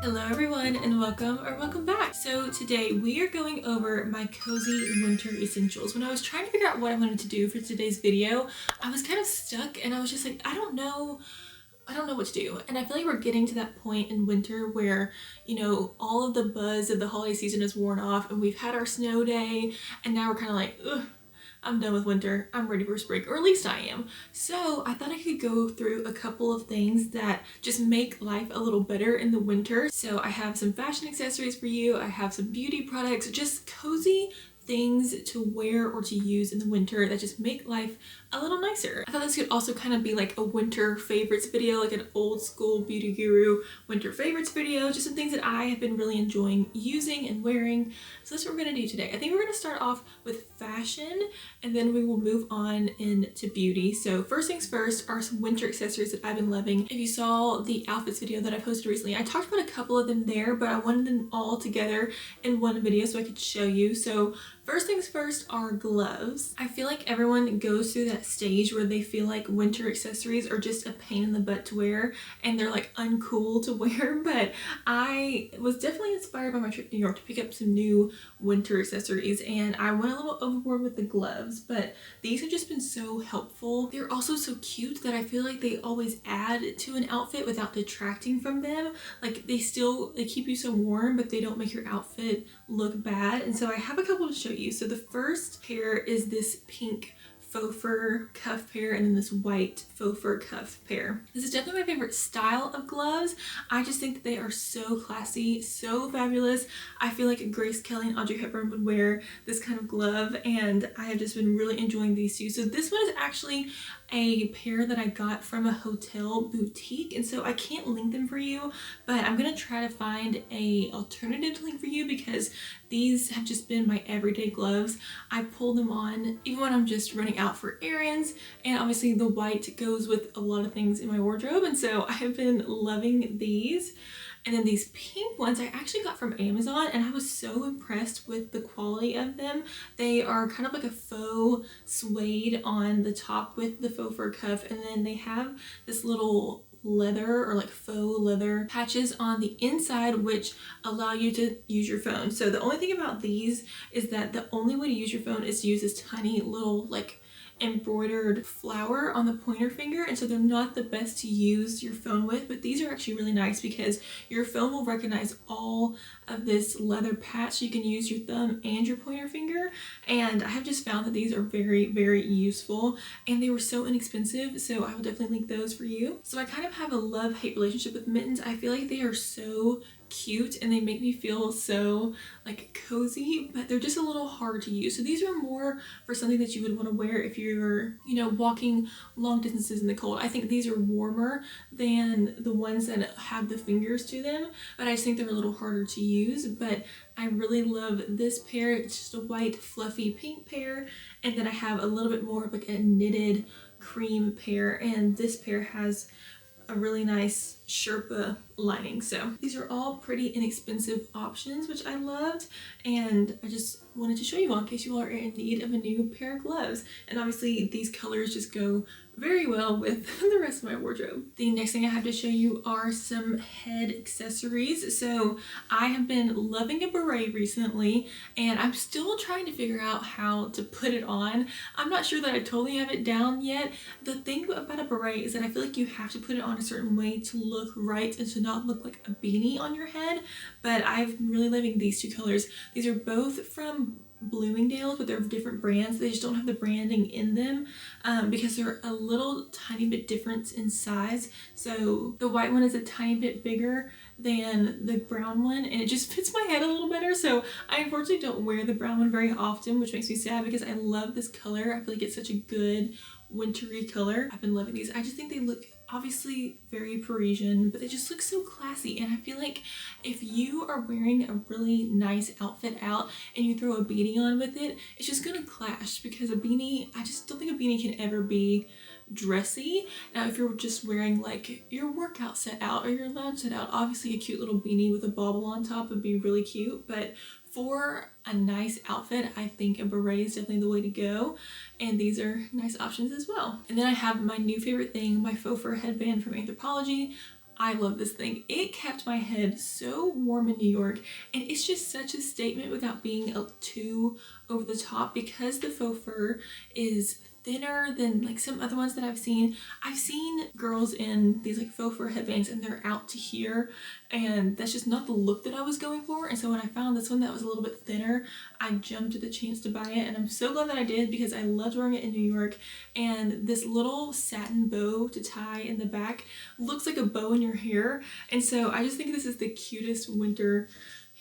Hello everyone and welcome back. So today we are going over my cozy winter essentials. When I was trying to figure out what I wanted to do for today's video, I was kind of stuck and I was just like, I don't know what to do. And I feel like we're getting to that point in winter where, you know, all of the buzz of the holiday season is worn off and we've had our snow day and now we're kind of like, ugh, I'm done with winter. I'm ready for spring, or at least I am. So I thought I could go through a couple of things that just make life a little better in the winter. So I have some fashion accessories for you. I have some beauty products, just cozy things to wear or to use in the winter that just make life a little nicer. I thought this could also kind of be like a winter favorites video, like an old school beauty guru winter favorites video, just some things that I have been really enjoying using and wearing. So that's what we're gonna do today. I think we're gonna start off with fashion and then we will move on into beauty. So first things first are some winter accessories that I've been loving. If you saw the outfits video that I posted recently, I talked about a couple of them there, but I wanted them all together in one video so I could show you. So first things first are gloves. I feel like everyone goes through that stage where they feel like winter accessories are just a pain in the butt to wear and they're like uncool to wear, but I was definitely inspired by my trip to New York to pick up some new winter accessories and I went a little overboard with the gloves, but these have just been so helpful. They're also so cute that I feel like they always add to an outfit without detracting from them. Like they keep you so warm, but they don't make your outfit look bad. And so I have a couple to show you. So the first pair is this pink faux fur cuff pair and then this white faux fur cuff pair. This is definitely my favorite style of gloves. I just think that they are so classy, so fabulous. I feel like Grace Kelly and Audrey Hepburn would wear this kind of glove and I have just been really enjoying these two. So this one is actually a pair that I got from a hotel boutique and so I can't link them for you, but I'm gonna try to find a alternative link for you because these have just been my everyday gloves. I pull them on even when I'm just running out for errands, and obviously the white goes with a lot of things in my wardrobe, and so I have been loving these. And then these pink ones I actually got from Amazon and I was so impressed with the quality of them. They are kind of like a faux suede on the top with the faux fur cuff, and then they have this little leather or like faux leather patches on the inside which allow you to use your phone. So the only thing about these is that the only way to use your phone is to use this tiny little like embroidered flower on the pointer finger, and so they're not the best to use your phone with, but these are actually really nice because your phone will recognize all of this leather patch so you can use your thumb and your pointer finger, and I have just found that these are very, very useful and they were so inexpensive, so I will definitely link those for you. So I kind of have a love-hate relationship with mittens. I feel like they are so cute and they make me feel so like cozy, but they're just a little hard to use. So these are more for something that you would want to wear if you're, you know, walking long distances in the cold. I think these are warmer than the ones that have the fingers to them, but I just think they're a little harder to use. But I really love this pair. It's just a white fluffy pink pair, and then I have a little bit more of like a knitted cream pair, and this pair has a really nice Sherpa lining. So these are all pretty inexpensive options, which I loved, and I just wanted to show you all in case you all are in need of a new pair of gloves. And obviously these colors just go very well with the rest of my wardrobe. The next thing I have to show you are some head accessories. So I have been loving a beret recently and I'm still trying to figure out how to put it on. I'm not sure that I totally have it down yet. The thing about a beret is that I feel like you have to put it on a certain way to look right and to not look like a beanie on your head, but I've been really loving these two colors. These are both from Bloomingdale's, but they're different brands. They just don't have the branding in them because they're a little tiny bit different in size. So the white one is a tiny bit bigger than the brown one and it just fits my head a little better. So I unfortunately don't wear the brown one very often, which makes me sad because I love this color. I feel like it's such a good wintry color. I've been loving these. I just think they look obviously very Parisian, but they just look so classy, and I feel like if you are wearing a really nice outfit out and you throw a beanie on with it, it's just gonna clash because a beanie, I just don't think a beanie can ever be dressy. Now if you're just wearing like your workout set out or your lounge set out, obviously a cute little beanie with a bauble on top would be really cute, but for a nice outfit, I think a beret is definitely the way to go, and these are nice options as well. And then I have my new favorite thing, my faux fur headband from Anthropologie. I love this thing. It kept my head so warm in New York, and it's just such a statement without being too over the top because the faux fur is thinner than like some other ones that I've seen. I've seen girls in these like faux fur headbands and they're out to here, and that's just not the look that I was going for. And so when I found this one that was a little bit thinner, I jumped at the chance to buy it, and I'm so glad that I did because I loved wearing it in New York. And this little satin bow to tie in the back looks like a bow in your hair, and so I just think this is the cutest winter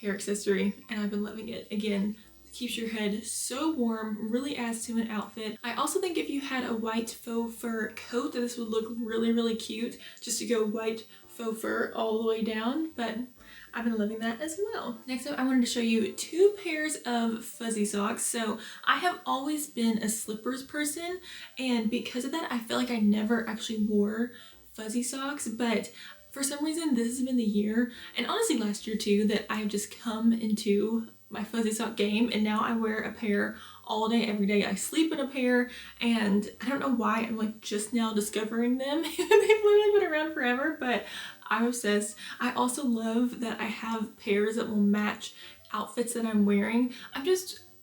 hair accessory, and I've been loving it. Again, keeps your head so warm, really adds to an outfit. I also think if you had a white faux fur coat, that this would look really, really cute, just to go white faux fur all the way down, but I've been loving that as well. Next up, I wanted to show you 2 pairs of fuzzy socks. So I have always been a slippers person, and because of that, I feel like I never actually wore fuzzy socks, but for some reason this has been the year, and honestly last year too, that I've just come into my fuzzy sock game, and now I wear a pair all day every day. I sleep in a pair, and I don't know why I'm like just now discovering them. They've literally been around forever, but I'm obsessed. I also love that I have pairs that will match outfits that I'm wearing.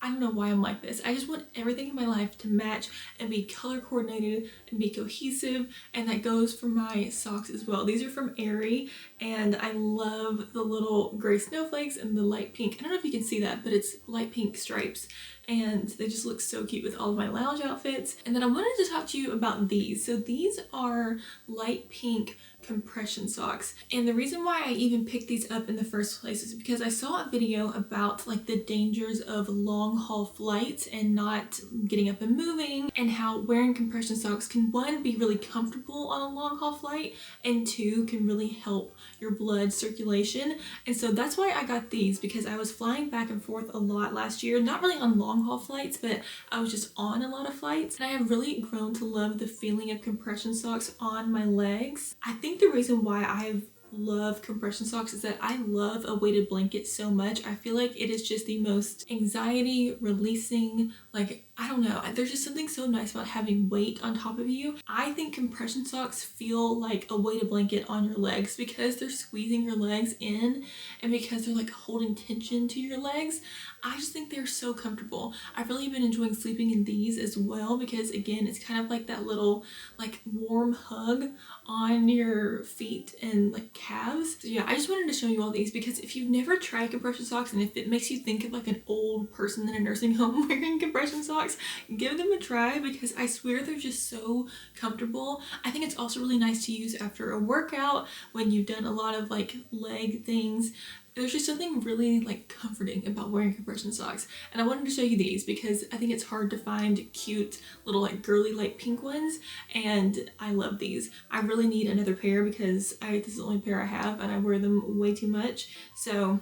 I don't know why I'm like this. I just want everything in my life to match and be color coordinated and be cohesive, and that goes for my socks as well. These are from Aerie, and I love the little gray snowflakes and the light pink. I don't know if you can see that, but it's light pink stripes, and they just look so cute with all of my lounge outfits. And then I wanted to talk to you about these. So these are light pink compression socks, and the reason why I even picked these up in the first place is because I saw a video about like the dangers of long haul flights and not getting up and moving, and how wearing compression socks can, 1, be really comfortable on a long haul flight, and 2, can really help your blood circulation. And so that's why I got these, because I was flying back and forth a lot last year, not really on long haul flights, but I was just on a lot of flights, and I have really grown to love the feeling of compression socks on my legs. I think the reason why I love compression socks is that I love a weighted blanket so much. I feel like it is just the most anxiety releasing, like, I don't know, there's just something so nice about having weight on top of you. I think compression socks feel like a weighted blanket on your legs because they're squeezing your legs in, and because they're like holding tension to your legs. I just think they're so comfortable. I've really been enjoying sleeping in these as well because, again, it's kind of like that little like warm hug on your feet and like calves. So yeah, I just wanted to show you all these because if you've never tried compression socks, and if it makes you think of like an old person in a nursing home wearing compression socks, give them a try because I swear they're just so comfortable. I think it's also really nice to use after a workout when you've done a lot of like leg things. There's just something really like comforting about wearing compression socks, and I wanted to show you these because I think it's hard to find cute little like girly light pink ones, and I love these. I really need another pair because this is the only pair I have and I wear them way too much. So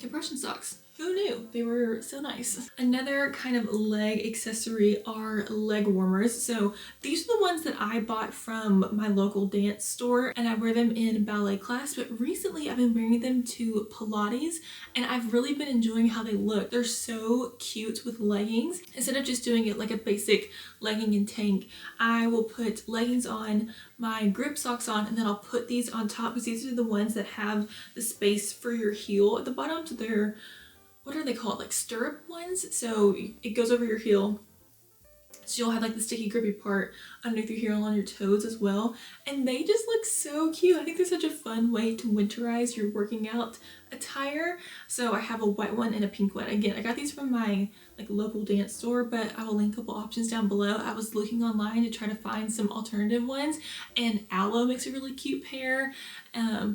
compression socks. Who knew? They were so nice. Another kind of leg accessory are leg warmers. So these are the ones that I bought from my local dance store, and I wear them in ballet class, but recently I've been wearing them to Pilates, and I've really been enjoying how they look. They're so cute with leggings. Instead of just doing it like a basic legging and tank, I will put leggings on, my grip socks on, and then I'll put these on top because these are the ones that have the space for your heel at the bottom. So they're, what are they called? Like stirrup ones. So it goes over your heel. So you'll have like the sticky grippy part underneath your heel on your toes as well. And they just look so cute. I think they're such a fun way to winterize your working out attire. So I have a white one and a pink one. Again, I got these from my like local dance store, but I will link a couple options down below. I was looking online to try to find some alternative ones, and Aloe makes a really cute pair.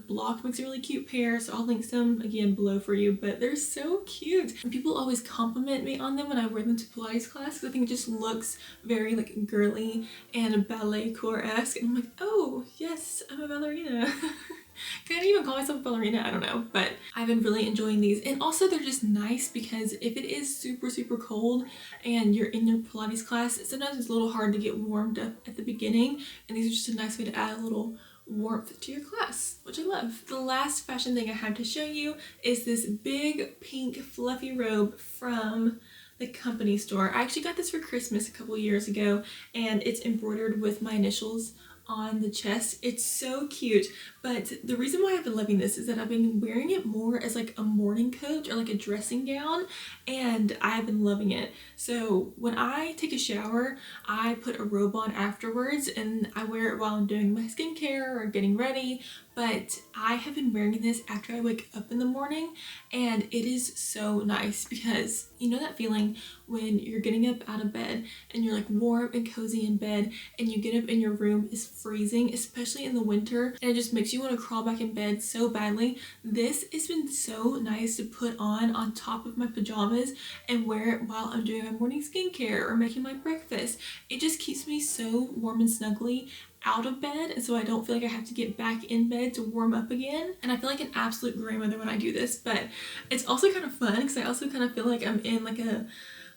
Block makes a really cute pair, so I'll link some again below for you, but they're so cute. And people always compliment me on them when I wear them to Pilates class because I think it just looks very like girly and ballet core-esque, and I'm like, oh yes, I'm a ballerina. Can I even call myself a ballerina? I don't know, but I've been really enjoying these. And also they're just nice because if it is super, super cold and you're in your Pilates class, sometimes it's a little hard to get warmed up at the beginning, and these are just a nice way to add a little warmth to your class, which I love. The last fashion thing I have to show you is this big pink fluffy robe from the company store. I actually got this for Christmas a couple years ago, and it's embroidered with my initials on the chest. It's so cute, But the reason why I've been loving this is that I've been wearing it more as like a morning coat or like a dressing gown, and I've been loving it. So when I take a shower, I put a robe on afterwards and I wear it while I'm doing my skincare or getting ready. But I have been wearing this after I wake up in the morning, and it is so nice because you know that feeling when you're getting up out of bed and you're like warm and cozy in bed, and you get up and your room is freezing, especially in the winter, and it just makes you want to crawl back in bed so badly. This has been so nice to put on top of my pajamas and wear it while I'm doing my morning skincare or making my breakfast. It just keeps me so warm and snuggly out of bed, and so I don't feel like I have to get back in bed to warm up again. And I feel like an absolute grandmother when I do this, but it's also kind of fun because I also kind of feel like I'm in like a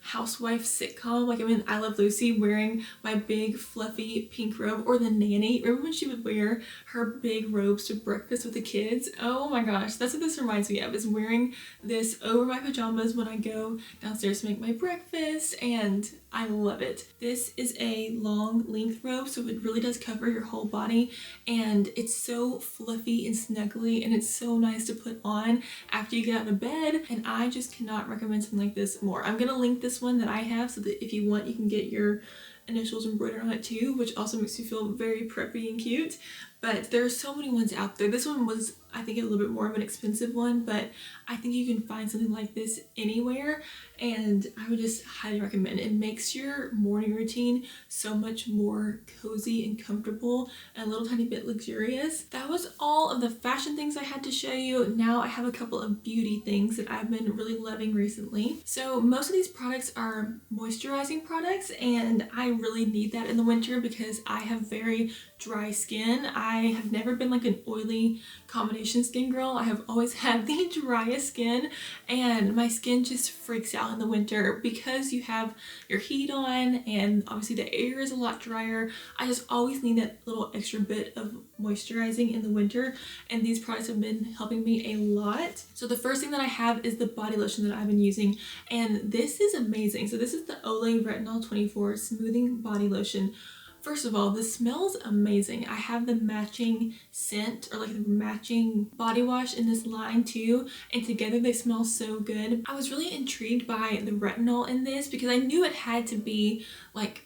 housewife sitcom, like I'm in I Love Lucy wearing my big fluffy pink robe, or the nanny. Remember when she would wear her big robes to breakfast with the kids? Oh my gosh, that's what this reminds me of, is wearing this over my pajamas when I go downstairs to make my breakfast, and I love it. This is a long length robe, so it really does cover your whole body, and it's so fluffy and snuggly, and it's so nice to put on after you get out of bed, and I just cannot recommend something like this more. I'm gonna link this one that I have so that if you want, you can get your initials embroidered on it too, which also makes you feel very preppy and cute. But there are so many ones out there. This one was, I think, a little bit more of an expensive one, but I think you can find something like this anywhere, and I would just highly recommend it. It makes your morning routine so much more cozy and comfortable and a little tiny bit luxurious. That was all of the fashion things I had to show you. Now I have a couple of beauty things that I've been really loving recently. So most of these products are moisturizing products, and I really need that in the winter because I have very dry skin. I have never been like an oily combination skin girl. I have always had the driest skin, and my skin just freaks out in the winter because you have your heat on and obviously the air is a lot drier. I just always need that little extra bit of moisturizing in the winter, and these products have been helping me a lot. So the first thing that I have is the body lotion that I've been using, and this is amazing. So this is the Olay Retinol 24 Smoothing Body Lotion. First of all, this smells amazing. I have the matching scent, or like the matching body wash in this line too, and together they smell so good. I was really intrigued by the retinol in this because I knew it had to be like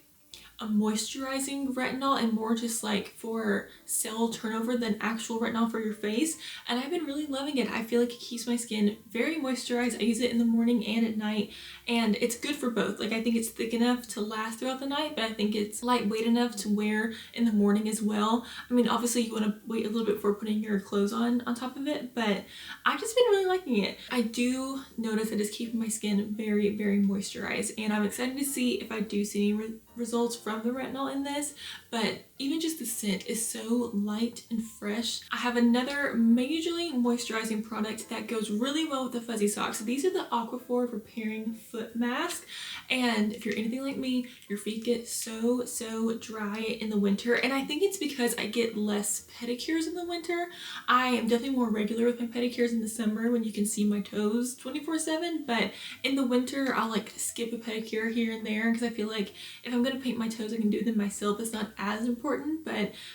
a moisturizing retinol and more just like for cell turnover than actual retinol for your face, and I've been really loving it. I feel like it keeps my skin very moisturized. I use it in the morning and at night, and it's good for both. Like, I think it's thick enough to last throughout the night, but I think it's lightweight enough to wear in the morning as well. I mean, obviously you want to wait a little bit before putting your clothes on top of it, but I've just been really liking it. I do notice that it's keeping my skin very, very moisturized, and I'm excited to see if I do see any results from the retinol in this, but even just the scent is so light and fresh. I have another majorly moisturizing product that goes really well with the fuzzy socks. These are the Aquaphor Repairing Foot Mask, and if you're anything like me, your feet get so dry in the winter, and I think it's because I get less pedicures in the winter. I am definitely more regular with my pedicures in the summer when you can see my toes 24/7, but in the winter I'll like skip a pedicure here and there because I feel like if I'm gonna paint my toes I can do them myself. It's not as important, but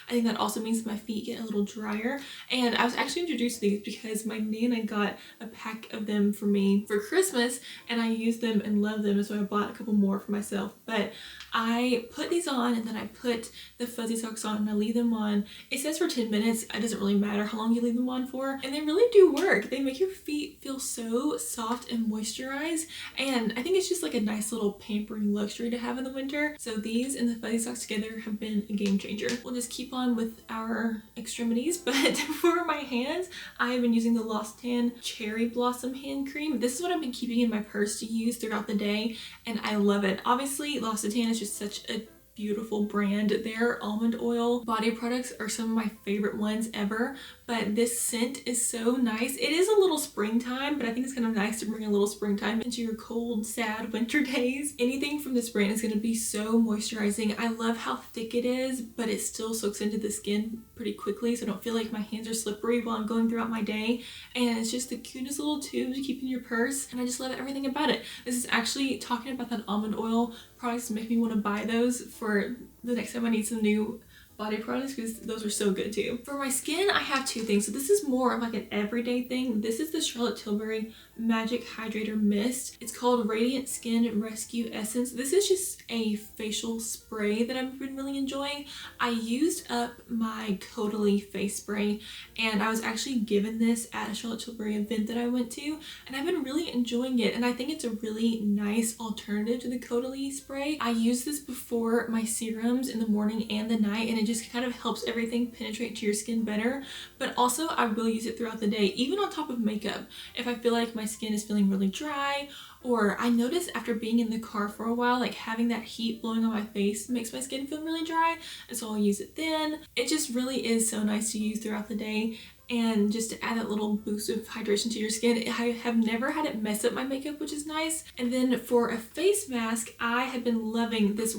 I think that also means my feet get a little drier. And I was actually introduced to these because my Nana got a pack of them for me for Christmas, and I used them and loved them, and so I bought a couple more for myself. But I put these on, and then I put the fuzzy socks on, and I leave them on. It says for 10 minutes. It doesn't really matter how long you leave them on for, and they really do work. They make your feet feel so soft and moisturized, and I think it's just like a nice little pampering luxury to have in the winter. So these and the fuzzy socks together have been a game changer. We'll just keep on with our extremities, but for my hands, I have been using the L'Occitane Cherry Blossom Hand Cream. This is what I've been keeping in my purse to use throughout the day, and I love it. Obviously, L'Occitane is just such a beautiful brand. Their almond oil body products are some of my favorite ones ever, but this scent is so nice. It is a little springtime, but I think it's kind of nice to bring a little springtime into your cold, sad winter days. Anything from this brand is going to be so moisturizing. I love how thick it is, but it still soaks into the skin pretty quickly, so I don't feel like my hands are slippery while I'm going throughout my day. And it's just the cutest little tube to keep in your purse, and I just love everything about it. This is actually talking about that almond oil products to make me want to buy those for the next time I need some new body products because those are so good too. For my skin, I have two things. So this is more of like an everyday thing. This is the Charlotte Tilbury Magic Hydrator Mist. It's called Radiant Skin Rescue Essence. This is just a facial spray that I've been really enjoying. I used up my Caudalie face spray and I was actually given this at a Charlotte Tilbury event that I went to, and I've been really enjoying it, and I think it's a really nice alternative to the Caudalie spray. I use this before my serums in the morning and the night, and it just kind of helps everything penetrate to your skin better. But also I will use it throughout the day, even on top of makeup. If I feel like my skin is feeling really dry, or I notice after being in the car for a while, like having that heat blowing on my face makes my skin feel really dry, and so I'll use it then. It just really is so nice to use throughout the day, and just to add that little boost of hydration to your skin. I have never had it mess up my makeup, which is nice. And then for a face mask, I have been loving this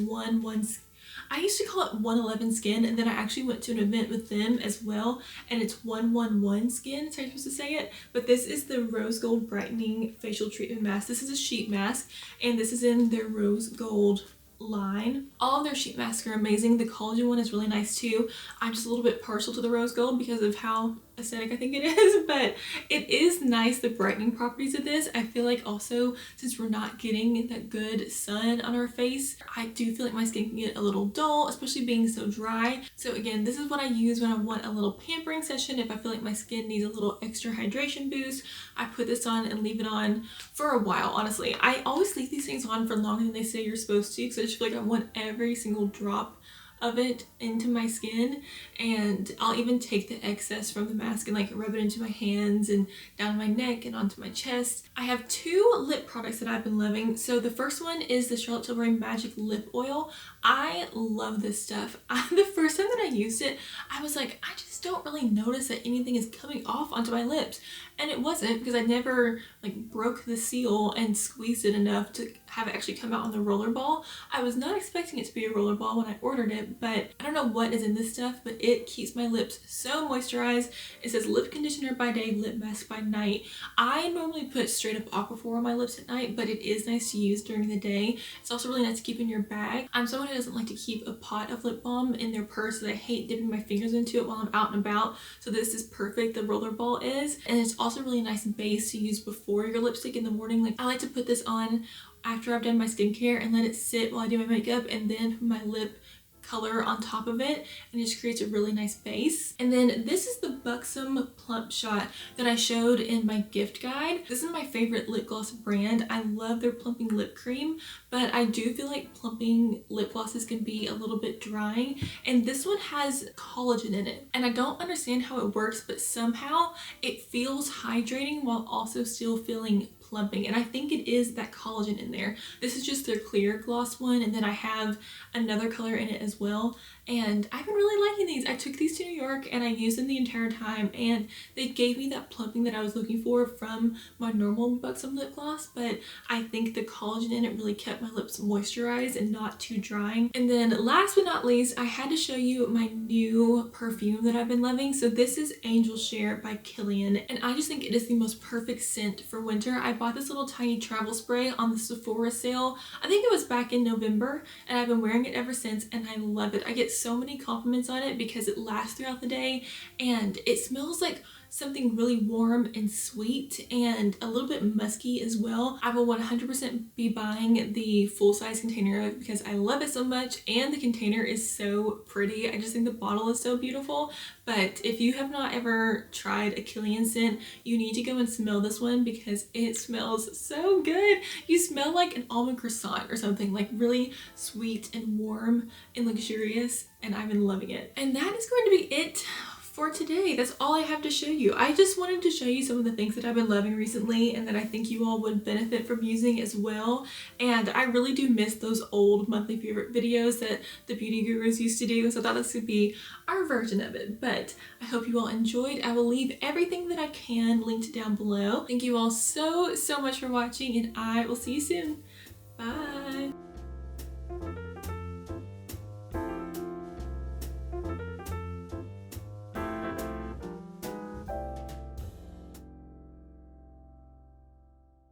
I used to call it 111 Skin, and then I actually went to an event with them as well, and it's 111 Skin, that's how you're supposed to say it. But this is the Rose Gold Brightening Facial Treatment Mask. This is a sheet mask, and this is in their Rose Gold line. All of their sheet masks are amazing. The collagen one is really nice too. I'm just a little bit partial to the rose gold because of how aesthetic I think it is, but it is nice, the brightening properties of this. I feel like also, since we're not getting that good sun on our face, I do feel like my skin can get a little dull, especially being so dry. So again, this is what I use when I want a little pampering session. If I feel like my skin needs a little extra hydration boost, I put this on and leave it on for a while. Honestly, I always leave these things on for longer than they say you're supposed to, because I just feel like I want every single drop of it into my skin, and I'll even take the excess from the mask and like rub it into my hands and down my neck and onto my chest. I have two lip products that I've been loving. So the first one is the Charlotte Tilbury Magic Lip Oil. I love this stuff. The first time that I used it, I was like, I just don't really notice that anything is coming off onto my lips. And it wasn't, because I never like broke the seal and squeezed it enough to have it actually come out on the roller ball. I was not expecting it to be a roller ball when I ordered it, but I don't know what is in this stuff, but it keeps my lips so moisturized. It says lip conditioner by day, lip mask by night. I normally put straight up Aquaphor on my lips at night, but it is nice to use during the day. It's also really nice to keep in your bag. I'm someone who doesn't like to keep a pot of lip balm in their purse, so I hate dipping my fingers into it while I'm out and about. So this is perfect, the roller ball is. And it's also really nice base to use before your lipstick in the morning. Like I like to put this on after I've done my skincare and let it sit while I do my makeup, and then put my lip color on top of it, and it just creates a really nice base. And then this is the Buxom Plump Shot that I showed in my gift guide. This is my favorite lip gloss brand. I love their plumping lip cream, but I do feel like plumping lip glosses can be a little bit drying, and this one has collagen in it, and I don't understand how it works, but somehow it feels hydrating while also still feeling plumping, and I think it is that collagen in there. This is just their clear gloss one, and then I have another color in it as well, and I've been really liking these. I took these to New York and I used them the entire time, and they gave me that plumping that I was looking for from my normal Buxom lip gloss, but I think the collagen in it really kept my lips moisturized and not too drying. And then last but not least, I had to show you my new perfume that I've been loving. So this is Angel Share by Kilian, and I just think it is the most perfect scent for winter. I bought this little tiny travel spray on the Sephora sale. I think it was back in November, and I've been wearing it ever since, and I love it. I get so many compliments on it because it lasts throughout the day, and it smells like something really warm and sweet and a little bit musky as well. I will 100% be buying the full-size container of it because I love it so much, and the container is so pretty. I just think the bottle is so beautiful. But if you have not ever tried a Kilian scent, you need to go and smell this one because it smells so good. You smell like an almond croissant or something, like really sweet and warm and luxurious, and I've been loving it. And that is going to be it for today. That's all I have to show you. I just wanted to show you some of the things that I've been loving recently and that I think you all would benefit from using as well. And I really do miss those old monthly favorite videos that the beauty gurus used to do, so I thought this would be our version of it. But I hope you all enjoyed. I will leave everything that I can linked down below. Thank you all so much for watching, and I will see you soon. Bye.